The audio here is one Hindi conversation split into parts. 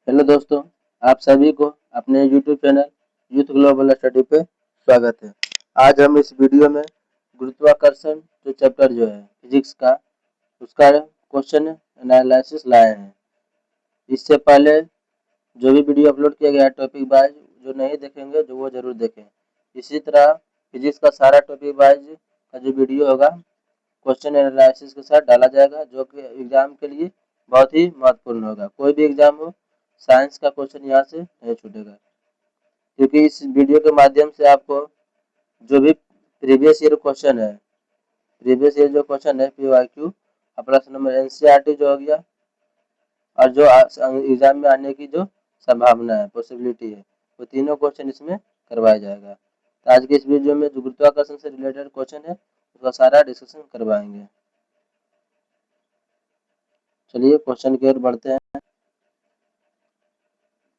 हेलो दोस्तों, आप सभी को अपने YouTube channel youth global study पे स्वागत है। आज हम इस वीडियो में गुरुत्वाकर्षण जो चैप्टर जो है फिजिक्स का उसका क्वेश्चन एनालिसिस लाए हैं। इससे पहले जो भी वीडियो अपलोड किया गया है टॉपिक वाइज, जो नहीं देखेंगे जो वो जरूर देखें। इसी तरह फिजिक्स का सारा टॉपिक वाइज का जो वीडियो होगा क्वेश्चन एनालिसिस के साथ डाला जाएगा, जो कि एग्जाम के लिए बहुत ही महत्वपूर्ण होगा। कोई भी एग्जाम हो, साइंस का क्वेश्चन यहाँ से नहीं छूटेगा, क्योंकि इस वीडियो के माध्यम से आपको जो भी प्रीवियस ईयर क्वेश्चन है, प्रीवियस ईयर जो क्वेश्चन है PYQ, प्रश्न नंबर NCERT जो हो गया, और जो एग्जाम में आने की जो संभावना है, पॉसिबिलिटी है, वो तीनों क्वेश्चन इसमें करवाया जाएगा। तो आज के इस वीडियो में जो गुरुत्वाकर्षण से रिलेटेड क्वेश्चन है उसका सारा डिस्कशन करवाएंगे। चलिए क्वेश्चन की ओर बढ़ते हैं।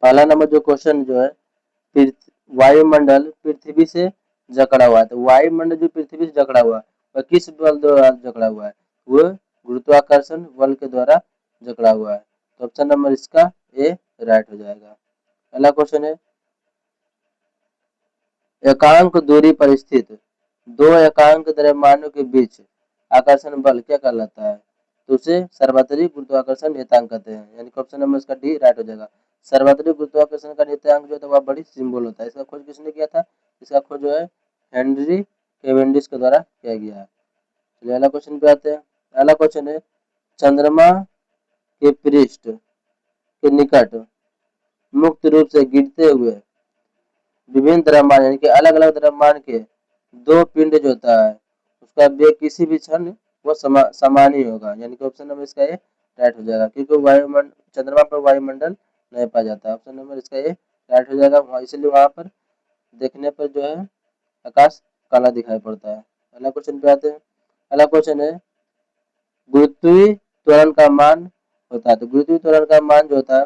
पहला नंबर जो क्वेश्चन जो है, वायुमंडल पृथ्वी से जकड़ा हुआ है। तो वायुमंडल जो पृथ्वी से जकड़ा हुआ है वह किस बल द्वारा जकड़ा हुआ है? वो गुरुत्वाकर्षण बल के द्वारा जकड़ा हुआ है। तो ऑप्शन नंबर इसका ए राइट हो जाएगा। पहला क्वेश्चन है, एकांक दूरी पर स्थित दो एकांक द्रव्यमानों के बीच आकर्षण बल क्या कहलाता है? तो उसे सार्वत्रिक गुरुत्वाकर्षण नियतांक कहते हैं। यानी कि ऑप्शन नंबर इसका डी राइट हो जाएगा। सार्वत्रिक गुरुत्वाकर्षण का नियतांक जो है वह बड़ी सिंबल होता है। इसका खोज किसने किया था? इसका खोज जो है हेनरी कैवेंडिश के द्वारा किया गया है। चलिए अगला क्वेश्चन पे आते हैं। अगला क्वेश्चन है, चंद्रमा के पृष्ठ के निकट मुक्त रूप से गिरते हुए विभिन्न द्रव्यमान यानी कि अलग अलग द्रव्यमान के दो पिंड जो होता है उसका वेग किसी भी क्षण वो समान ही होगा। यानी कि ऑप्शन नंबर इसका ये राइट हो जाएगा, क्योंकि वायुमंडल चंद्रमा पर वायुमंडल नहीं पाया जाता। ऑप्शन नंबर इसका ये राइट हो जाएगा, इसलिए वहां पर देखने पर जो है आकाश काला दिखाई पड़ता है। अगला क्वेश्चन पे आते हैं। अगला क्वेश्चन है, गुरुत्वीय त्वरण का मान होता है। तो गुरुत्वीय त्वरण का मान जो होता है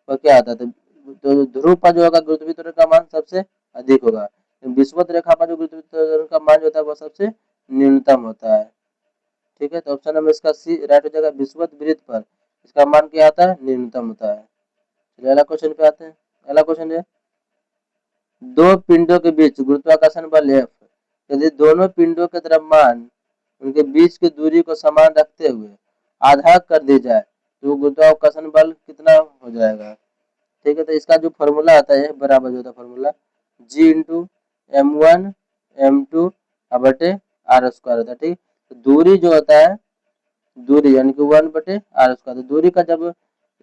वह क्या आता है? तो ध्रुव पर जो होगा गुरुत्वीय त्वरण का मान सबसे अधिक होगा। विषुवत रेखा पर जो गुरुत्वीय त्वरण का मान जो होता है वह सबसे न्यूनतम होता है। ठीक है, तो ऑप्शन नंबर इसका सी राइट हो जाएगा। विषुवत वृत्त पर इसका मान क्या आता है? न्यूनतम होता है। चलिए अगला क्वेश्चन पे आते हैं। अगला क्वेश्चन है, दो पिंडों के बीच गुरुत्वाकर्षण बल F यदि दोनों पिंडों के द्रव्यमान उनके बीच की दूरी को समान रखते हुए आधा कर दी जाए तो गुरुत्वाकर्षण बल कितना हो जाएगा? ठीक है, तो इसका जो फॉर्मूला आता है बराबर जो होता है फॉर्मूला G × M1 M2/R² होता है। ठीक, तो दूरी जो होता है, दूरी यानी कि 1/R²। तो दूरी का जब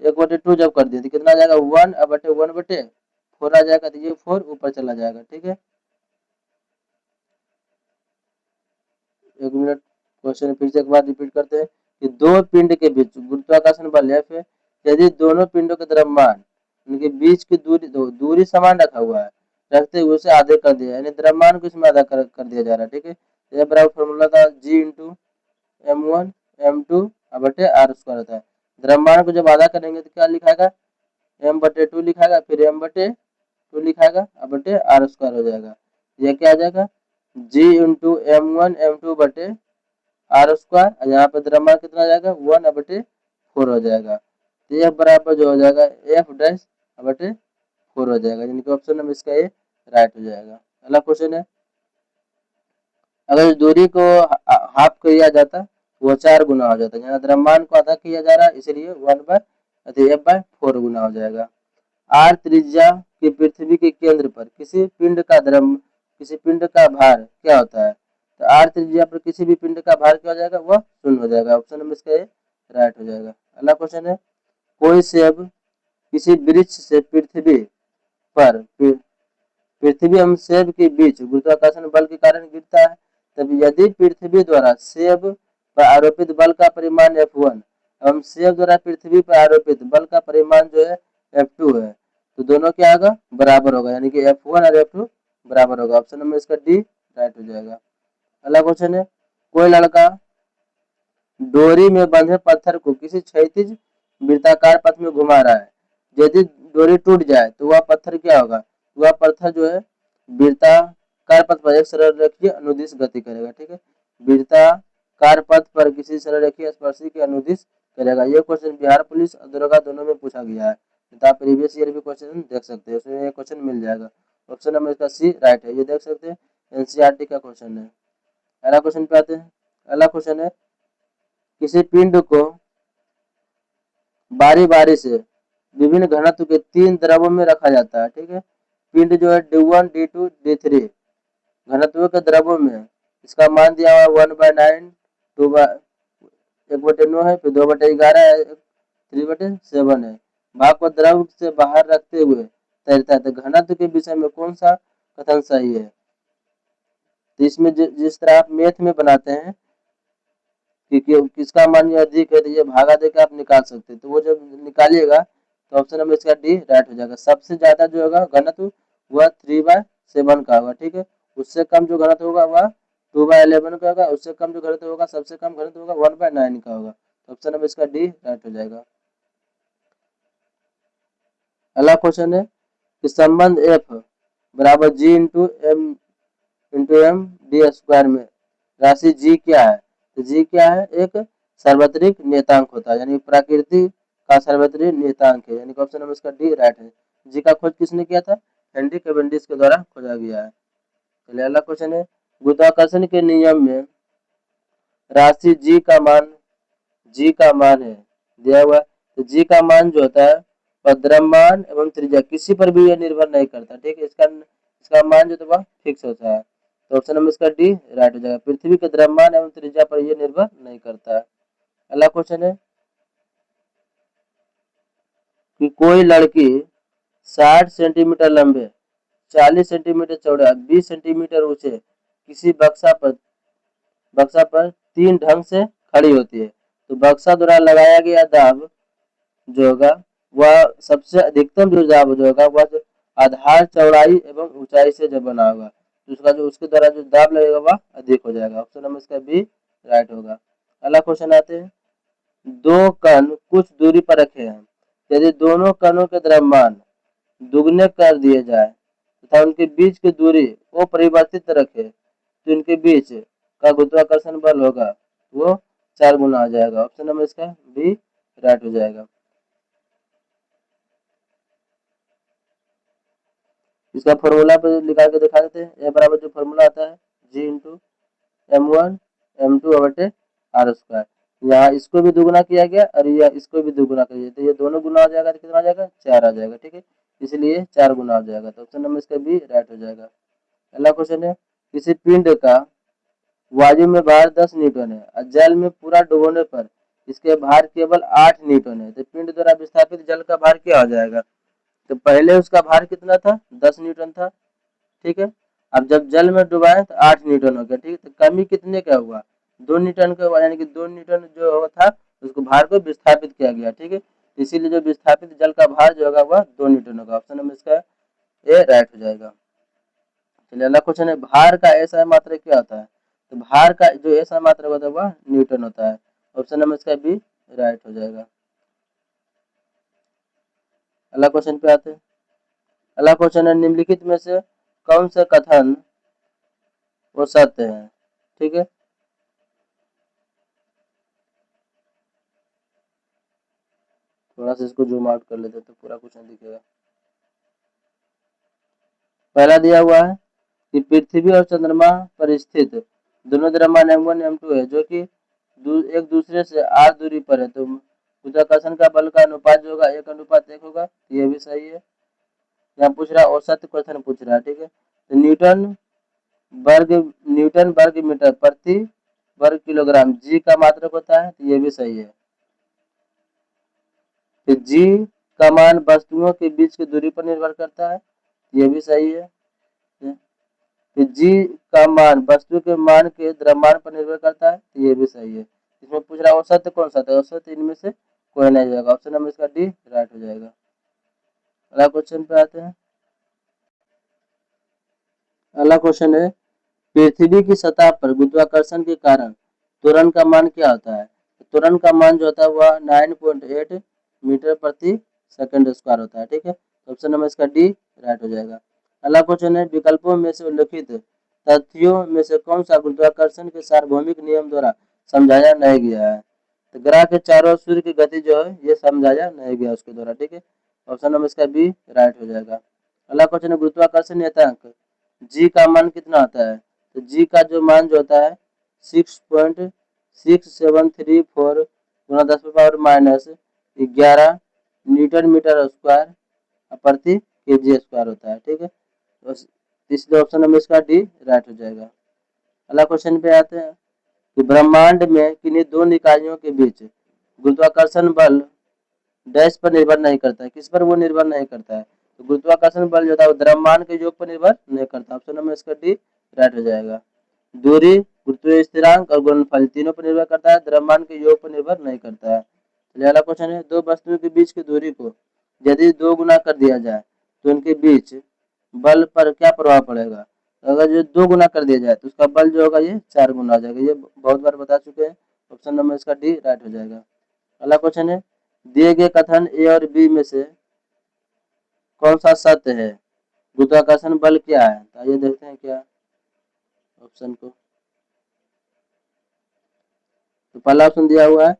1/2 जब कर दिए तो कितना आ जाएगा? 1/1/4 आ जाएगा। तो ये 4 ऊपर चला जाएगा। ठीक है, एक मिनट, क्वेश्चन फिर से एक बार रिपीट करते हैं कि दो पिंड के बीच गुरुत्वाकर्षण बल F है यदि दोनों पिंडों के द्रव्यमान उनके बीच की दूरी समान रखा हुआ है, रखते हुए उसे आधे कर दिया, यानी द्रव्यमान को इसमें आधा कर दिया जा रहा है। ठीक है, यह बराबर फॉर्मूला था G × M1 M2/R² होता है। द्रव्यमान को जब आधा करेंगे तो क्या लिखाएगा? M/2 लिखाएगा, फिर M/2 लिखाएगा, R² हो जाएगा। यह क्या आ जाएगा? G × M1 M2/R²। यहाँ पे द्रव्यमान कितना आ जाएगा? 1/4 हो जाएगा। तो यह बराबर जो हो जाएगा F'/4 हो जाएगा। यानी कि ऑप्शन नंबर इसका ये राइट हो जाएगा। अगला क्वेश्चन है, अगर दूरी को हाफ किया जाता वो 4 गुना हो जाता। यहाँ द्रव्यमान को आधा किया जा रहा है, इसलिए F/4 गुना हो जाएगा। R त्रिज्या की पृथ्वी के केंद्र पर किसी पिंड का भार क्या होता है? तो R त्रिज्या पर किसी भी पिंड का भार क्या हो जाएगा? वह 0 हो जाएगा। ऑप्शन नंबर इसका ये राइट हो जाएगा। अगला क्वेश्चन है, कोई सेब किसी वृक्ष से पृथ्वी एवं सेब के बीच गुरुत्वाकर्षण बल के कारण गिरता है। तब यदि पृथ्वी द्वारा सेब पर आरोपित बल का परिमाण F1 एवं सेब द्वारा पृथ्वी पर आरोपित बल का परिमाण जो है F2 है, तो दोनों क्या होगा? बराबर होगा। यानी कि F1 और F2 बराबर होगा। ऑप्शन नंबर इसका डी राइट हो जाएगा। अगला क्वेश्चन है, कोई लड़का डोरी में बंधे पत्थर को किसी क्षैतिज वृत्ताकार पथ में घुमा रहा है। यदि डोरी टूट जाए तो वह पत्थर क्या होगा? वह पत्थर जो है वृत्ताकार पथ पर एक सरल रेखीय अनुदिश गति करेगा। ठीक है, वृत्ताकार पथ पर किसी सरल रेखीय स्पर्शी की अनुदिश करेगा। यह क्वेश्चन बिहार पुलिस और दरोगा दोनों में पूछा गया है। तो आप प्रीवियस ईयर भी क्वेश्चन देख सकते हैं, उसमें क्वेश्चन मिल जाएगा। ऑप्शन नंबर इसका सी राइट है, ये देख सकते हैं एनसीईआरटी का क्वेश्चन है। अगला क्वेश्चन पे आते हैं। अगला क्वेश्चन है किसी पिंड को बारी बारी से विभिन्न घनत्व के 3 द्रवों में रखा जाता है, ठीक है। पिंड जो है D1 D2 D3 घनत्व के द्रवों में, इसका मान दिया हुआ 1/9 1/9 है, फिर 2/11 है, 3/7 है। भाग को द्रव से बाहर रखते हुए तैरता है, तो घनत्व के विषय में कौन सा कथन सही है? तो इसमें जिस तरह आप मैथ में बनाते हैं कि किसका मान ये अधिक है, तो ये भागा देकर आप निकाल सकते हैं। तो वो जब निकालिएगा तो ऑप्शन नंबर इसका डी राइट हो जाएगा। सबसे ज्यादा जो होगा घनत्व वह 3/7 का होगा, ठीक है। उससे कम जो घनत्व होगा वह 2/11 का होगा, उससे कम जो घनत्व होगा, सबसे कम घनत्व होगा 1/9 का होगा। तो ऑप्शन नंबर इसका डी राइट हो जाएगा। अगला क्वेश्चन है कि संबंध एफ बराबर जी इंटू एम डी स्क्वायर में राशि जी क्या है? तो जी क्या है? एक सार्वत्रिक नियतांक होता है, यानी प्रकृति का सार्वत्रिक नियतांक है, यानी ऑप्शन नंबर इसका डी राइट है। जी का खोज किसने किया था? हेनरी कैवेंडिश के द्वारा खोजा गया है। चलिए अगला क्वेश्चन है गुरुत्वाकर्षण के नियम में राशि जी का मान है दिया हुआ है। तो जी का मान जो होता है वह द्रव्यमान एवं त्रिज्या किसी पर भी यह निर्भर नहीं करता, ठीक है। इसका मान जो वह फिक्स होता है। तो ऑप्शन नंबर इसका डी राइट हो जाएगा। पृथ्वी के द्रव्यमान एवं त्रिज्या पर यह निर्भर नहीं करता है। अगला क्वेश्चन है कि कोई लड़की 60 सेंटीमीटर लंबे, 40 सेंटीमीटर चौड़ा, 20 सेंटीमीटर ऊंचे किसी बक्सा पर 3 ढंग से खड़ी होती है। तो बक्सा द्वारा लगाया गया दाब जो होगा वह सबसे अधिकतम जो दाब जो होगा वह आधार चौड़ाई एवं ऊंचाई से जब बना होगा, तो उसका जो उसके द्वारा जो दाब लगेगा वह अधिक हो जाएगा। ऑप्शन नंबर इसका बी राइट होगा। अगला क्वेश्चन आते हैं दो कण कुछ दूरी पर रखे हैं, यदि दोनों कणों के द्रव्यमान दुगने कर दिए जाए तथा उनके बीच की दूरी अपरिवर्तित रखे तो इनके बीच का गुरुत्वाकर्षण बल होगा वो 4 गुना आ जाएगा। ऑप्शन नंबर इसका बी राइट हो जाएगा। इसका फॉर्मूला पे निकाल के दिखा देते हैं। ए बराबर जो फॉर्मूला आता है जी इंटू M1 M2 बटे आर स्क्वायर, यहाँ इसको भी दुगुना किया गया और यह इसको भी दुगुना किया, तो ये दोनों गुना हो जाएगा तो कितना आ जाएगा 4 आ जाएगा, ठीक है। इसलिए 4 गुना हो जाएगा। तो ऑप्शन नंबर इसका बी राइट हो जाएगा। अगला क्वेश्चन है किसी पिंड का वायु में भार 10 न्यूटन है और जल में पूरा डुबोने पर इसके भार केवल 8 न्यूटन है, तो पिंड द्वारा विस्थापित जल का भार क्या हो जाएगा? तो पहले उसका भार कितना था? 10 न्यूटन था, ठीक है। अब जब जल में डुबाए तो 8 न्यूटन हो गया, ठीक है। तो कमी कितने का हुआ? 2 न्यूटन का हुआ, यानी कि 2 न्यूटन जो था उसको भार को विस्थापित किया गया, ठीक है। इसीलिए जो विस्थापित जल का भार जो होगा वह 2 न्यूटन होगा। ऑप्शन नंबर इसका ए राइट हो जाएगा। चलिए अगला क्वेश्चन है भार का ऐसा मात्रा क्या होता है? तो भार का जो ऐसा मात्रा होता है वह न्यूटन होता है। ऑप्शन नंबर इसका बी राइट हो जाएगा। अगला क्वेश्चन पे आते हैं। अगला क्वेश्चन है निम्नलिखित में से कौन सा कथन वो सत्य है, ठीक है। थोड़ा सा इसको जूम आउट कर लेते हैं तो पूरा क्वेश्चन दिखेगा। पहला दिया हुआ है कि पृथ्वी और चंद्रमा पर स्थित दोनों द्रव्यमान M1 M2 है जो कि एक दूसरे से r दूरी पर है, तो गुरुत्वाकर्षण का बल का अनुपात जो होगा 1:1 होगा, तो ये भी सही है। यहाँ पूछ रहा है औसत क्वेश्चन पूछ रहा है, ठीक है। तो न्यूटन वर्ग मीटर प्रति वर्ग किलोग्राम जी का मात्रक होता है, तो ये भी सही है। तो जी का मान वस्तुओं के बीच की दूरी पर निर्भर करता है, ये भी सही है। तो जी का मान वस्तु के मान के द्रव्यमान पर निर्भर करता है, तो ये भी सही है। इसमें पूछ रहा है औसत कौन सा था? औसत इनमें से कोई नहीं जाएगा। ऑप्शन नंबर इसका डी राइट हो जाएगा। अगला क्वेश्चन पे आते हैं। अगला क्वेश्चन है पृथ्वी की सतह पर गुरुत्वाकर्षण के कारण त्वरण का मान क्या होता है? त्वरण का मान जो होता है वह 9.8 मीटर प्रति सेकंड स्क्वायर होता है, ठीक है। ऑप्शन नंबर इसका डी राइट हो जाएगा। अगला क्वेश्चन है विकल्पों में से उल्लिखित तथ्यों में से कौन सा गुरुत्वाकर्षण के सार्वभौमिक नियम द्वारा समझाया नहीं गया है? तो ग्रह के चारों सूर्य की गति जो है ये समझाया नहीं गया उसके द्वारा, ठीक है। ऑप्शन नंबर इसका बी राइट हो जाएगा। अगला क्वेश्चन है गुरुत्वाकर्षण नियतांक जी का मान कितना होता है? तो जी का जो मान जो होता है 6.6734 गुना 10⁻⁻11 न्यूटन मीटर स्क्वायर प्रति केजी स्क्वायर होता है। ठीक है, तो इसलिए ऑप्शन नंबर इसका डी राइट हो जाएगा। अगला क्वेश्चन पे आते हैं कि ब्रह्मांड में किन्हीं दो इकाइयों के बीच गुरुत्वाकर्षण बल डैश पर निर्भर नहीं करता है। किस पर वो निर्भर नहीं करता है? तो गुरुत्वाकर्षण बल जो होता है वो द्रव्यमान के योग पर निर्भर नहीं करता। ऑप्शन नंबर इसका डी राइट हो जाएगा। दूरी, गुरुत्वीय स्थिरांक और गुणनफल तीनों पर निर्भर करता है, द्रव्यमान के योग पर निर्भर नहीं करता है। चलिए अगला क्वेश्चन है दो वस्तुओं के बीच की दूरी को यदि 2 गुना कर दिया जाए तो उनके बीच बल पर क्या प्रभाव पड़ेगा? अगर जो 2 गुना कर दिया जाए तो उसका बल जो होगा ये 4 गुना हो जाएगा। ये बहुत बार बता चुके हैं। ऑप्शन नंबर इसका डी राइट हो जाएगा। अगला क्वेश्चन है दिए गए कथन ए और बी में से कौन सा सत्य है? गुरुत्वाकर्षण बल क्या है? तो आइए देखते हैं क्या ऑप्शन को। तो पहला ऑप्शन दिया हुआ है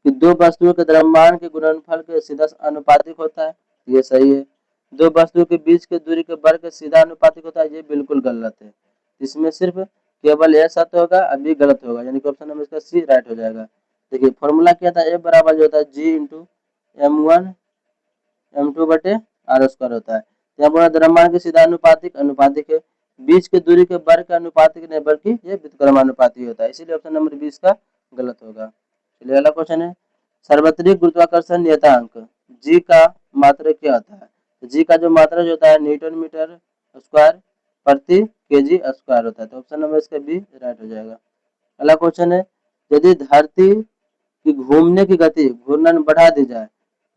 कि दो वस्तुओं के द्रव्यमान के गुणनफल के सीधा अनुपातिक होता है, ये सही है। दो वस्तुओं के बीच की दूरी के वर्ग के सीधा अनुपातिक होता है, ये बिल्कुल गलत है। इसमें सिर्फ केवल यह सत्य होगा, अभी गलत होगा, यानी कि ऑप्शन नंबर इसका सी राइट हो जाएगा। देखिए फॉर्मूला क्या था, ए बराबर जो होता है जी इंटू m1 m2 बटे आर स्क्वायर होता है। यहाँ पर द्रव्यमान के सीधा अनुपातिक है, बीच की दूरी के वर्ग का अनुपातिक नहीं बल्कि ये व्युत्क्रमानुपाती होता है, इसीलिए ऑप्शन नंबर 20 का गलत होगा। चलिए अगला क्वेश्चन है सार्वत्रिक गुरुत्वाकर्षण नियतांक जी का मात्रा क्या होता है? तो जी का जो मात्रा जो होता है न्यूटन मीटर स्क्वायर प्रति केजी स्क्वायर होता है, तो ऑप्शन नंबर इसका बी राइट हो जाएगा। अगला क्वेश्चन है यदि धरती की घूमने की गति घूर्णन बढ़ा दी जाए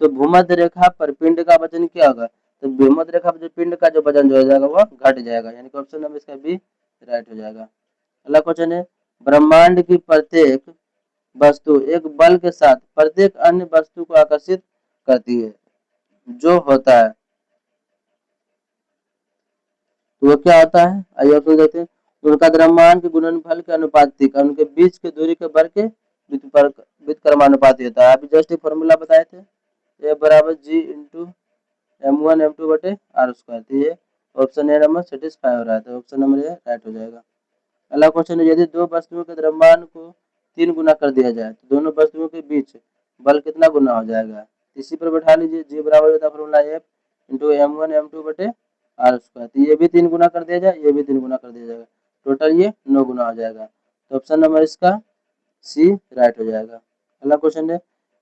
तो भूमध्य रेखा पर पिंड का वजन क्या होगा? तो भूमध्य रेखा पर जो पिंड का जो वजन जो हो जाएगा वह घट जाएगा, यानी कि ऑप्शन नंबर इसका बी राइट हो जाएगा। अगला क्वेश्चन है ब्रह्मांड की प्रत्येक वस्तु एक बल के साथ प्रत्येक अन्य वस्तु को आकर्षित करती है, जो होता है तो वो क्या होता है? आइए ऑप्शन देखते हैं। उनका द्रव्यमान के गुणनफल के अनुपातिक और उनके बीच की दूरी के वर्ग के व्युत्क्रमानुपाती होता है। अभी जस्ट फॉर्मूला बताए थे, ए बराबर जी इंटू m1 m2 बटे आर स्क्वायर, तो ये ऑप्शन ए नंबर सेटिस्फाई हो रहा है, तो ऑप्शन नंबर ए राइट हो जाएगा। अगला क्वेश्चन है यदि दो वस्तुओं के द्रव्यमान को 3 गुना कर दिया जाए तो दोनों वस्तुओं के बीच बल कितना गुना हो जाएगा? इसी पर बैठा लीजिए, जी बराबर होता है formula F into m1 m2 बटे आर स्क्वायर, तो ये भी 3 गुना कर दिया जाए, ये भी 3 गुना कर दिया जाएगा, टोटल ये 9 गुना हो जाएगा, तो ऑप्शन नंबर इसका सी राइट हो जाएगा। अगला क्वेश्चन है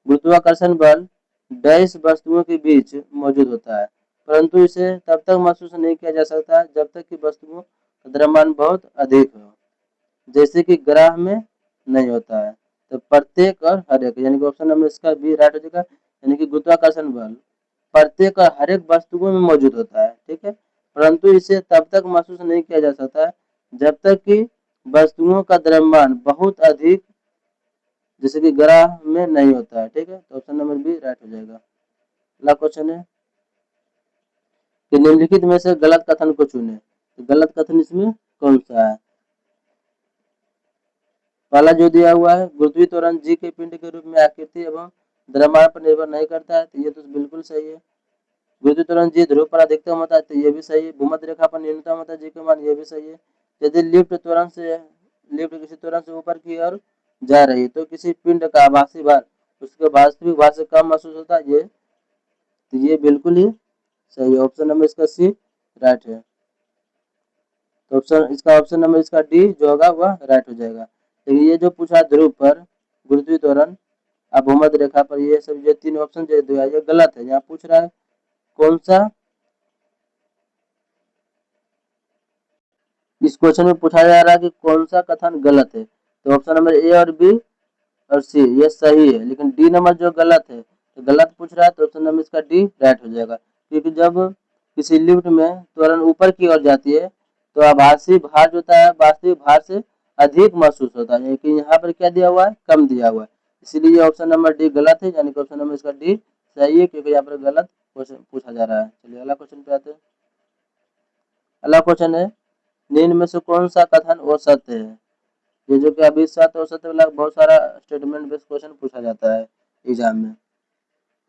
गुरुत्वाकर्षण बल डैश वस्तुओं के बीच मौजूद होता है, परंतु इसे तब तक महसूस नहीं किया जा सकता जब तक कि वस्तुओं का द्रव्यमान बहुत अधिक हो, जैसे कि ग्राह में नहीं होता है। तो प्रत्येक और हर एक, यानी कि ऑप्शन नंबर इसका बी राइट हो जाएगा, यानी कि गुरुत्वाकर्षण बल प्रत्येक और हर एक वस्तुओं में मौजूद होता है, ठीक है, परंतु इसे तब तक महसूस नहीं किया जा सकता है जब तक कि वस्तुओं का द्रव्यमान बहुत अधिक जैसे कि ग्राह में नहीं होता है, ठीक है, तो ऑप्शन नंबर बी राइट हो जाएगा। अगला क्वेश्चन है कि निम्नलिखित में से गलत कथन को चुने, तो गलत कथन इसमें कौन सा है? पहला जो दिया हुआ है गुरुत्वीय त्वरण जी के पिंड के रूप में आकृति एवं द्रव्यमान पर निर्भर नहीं करता है, तो ये तो बिल्कुल सही है। गुरुत्वीय त्वरण जी ध्रुव पर अधिकतम होता है, तो ये भी सही है। भूमध्य रेखा पर न्यूनतम होता है जी का मान, ये भी सही है। यदि लिफ्ट किसी त्वरण से ऊपर की ओर जा रही है तो किसी पिंड का आभासी भार उसके वास्तविक भार से कम महसूस होता है, ये तो ये बिल्कुल ही सही है। ऑप्शन नंबर इसका सी राइट है, तो ऑप्शन नंबर इसका डी जो होगा वह राइट हो जाएगा। लेकिन ये जो पूछा ध्रुव पर गुरुत्वीय त्वरण अब भूमध्य रेखा पर, ये सब जो 3 ऑप्शन जो दिया ये गलत है। यहाँ पूछ रहा है कौन सा, इस क्वेश्चन में पूछा जा रहा है कि कौन सा कथन गलत है, तो ऑप्शन नंबर ए और बी और सी ये सही है, लेकिन डी नंबर जो गलत है, तो गलत पूछ रहा है तो ऑप्शन नंबर इसका डी राइट हो जाएगा। क्योंकि जब किसी लिफ्ट में त्वरण ऊपर की ओर जाती है तो आभासी भार जो होता है वास्तविक भार से अधिक महसूस होता है, लेकिन यहाँ पर क्या दिया हुआ है, कम दिया हुआ है, इसीलिए ऑप्शन नंबर डी गलत है, यानी कि ऑप्शन नंबर इसका डी सही है, क्योंकि यहाँ पर गलत क्वेश्चन पूछा जा रहा है। चलिए अगला क्वेश्चन पे आते हैं। अगला क्वेश्चन है निम्न में से कौन सा कथन और सत्य है? ये जो कि अभी सत्य और सत्य वाला बहुत सारा स्टेटमेंट बेस्ड क्वेश्चन पूछा जाता है एग्जाम में।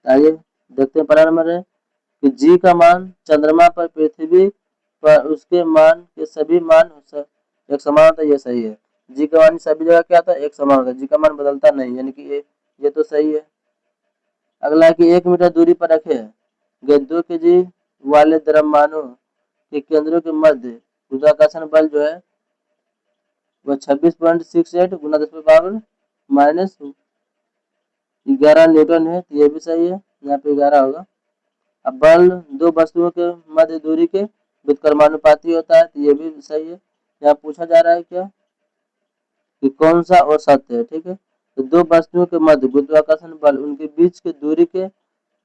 आइए देखते हैं। पहला नंबर है कि जी का मान चंद्रमा पर पृथ्वी पर उसके मान के सभी मान एक समान होता है, ये सही है। जी का मान सभी जगह क्या था, एक समान होता है, जी का मान बदलता नहीं, यानी कि ये तो सही है। अगला है कि 1 मीटर दूरी पर रखे गए 2 kg वाले द्रव्यमानों के केंद्रों के मध्य गुरुत्वाकर्षण बल जो है वह 26.68 गुना 10⁻⁻11 है, तो ये भी सही है, यहाँ पे 11 होगा। अब बल दो वस्तुओं के मध्य दूरी के व्युत्क्रमानुपाती होता है, तो ये भी सही है। यहाँ पूछा जा रहा है क्या कि कौन सा औसत है, ठीक है। तो दो वस्तुओं के मध्य गुरुत्वाकर्षण बल उनके बीच की दूरी के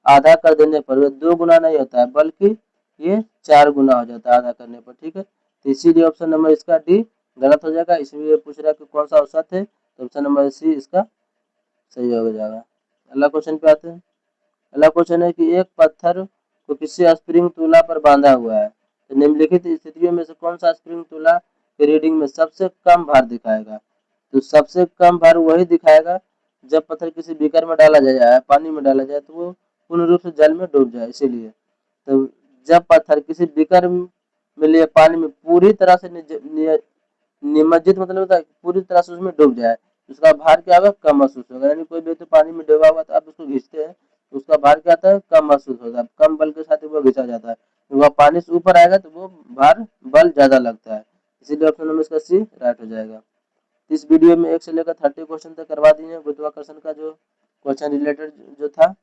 आधा कर देने पर वह 2 गुना नहीं होता है, बल्कि ये 4 गुना हो जाता है आधा करने पर, ठीक है। तो इसीलिए ऑप्शन नंबर इसका डी गलत हो जाएगा। इसलिए पूछ रहा है कि कौन सा औसत है, तो ऑप्शन नंबर सी इसका सही हो जाएगा। अगला क्वेश्चन पे आते हैं। अगला क्वेश्चन है कि एक पत्थर को किसी स्प्रिंग तुला पर बांधा हुआ है, तो निम्नलिखित स्थितियों में से कौन सा स्प्रिंग तुला की रीडिंग में सबसे कम भार दिखाएगा। तो सबसे कम भार वही दिखाएगा जब पत्थर किसी बीकर में डाला जाए, पानी में डाला जाए, तो वो पूर्ण रूप से जल में डूब जाए। इसीलिए तो जब पत्थर किसी बीकर में लिए पानी में पूरी तरह से निमज्जित मतलब होता है पूरी तरह से उसमें डूब जाए, उसका भार क्या होगा, कम महसूस होगा। यानी कोई व्यक्ति पानी में डूबा हुआ तो आप उसको खींचते हैं तो उसका भार क्या आता है, कम महसूस होता है, कम बल के साथ वो खींचा जाता है। वह पानी से ऊपर आएगा तो वो भार बल ज्यादा लगता है। इसीलिए ऑप्शन नंबर इसका सी राइट हो जाएगा। इस वीडियो में 1 से लेकर 30 क्वेश्चन तक करवा दिए गुरुत्वाकर्षण का जो क्वेश्चन रिलेटेड जो था।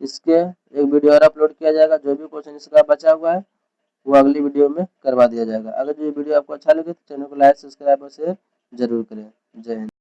इसके एक वीडियो और अपलोड किया जाएगा, जो भी क्वेश्चन इसका बचा हुआ है वो अगली वीडियो में करवा दिया जाएगा। अगर ये वीडियो आपको अच्छा लगे तो चैनल को लाइक सब्सक्राइब और शेयर जरूर करें। जय हिंद।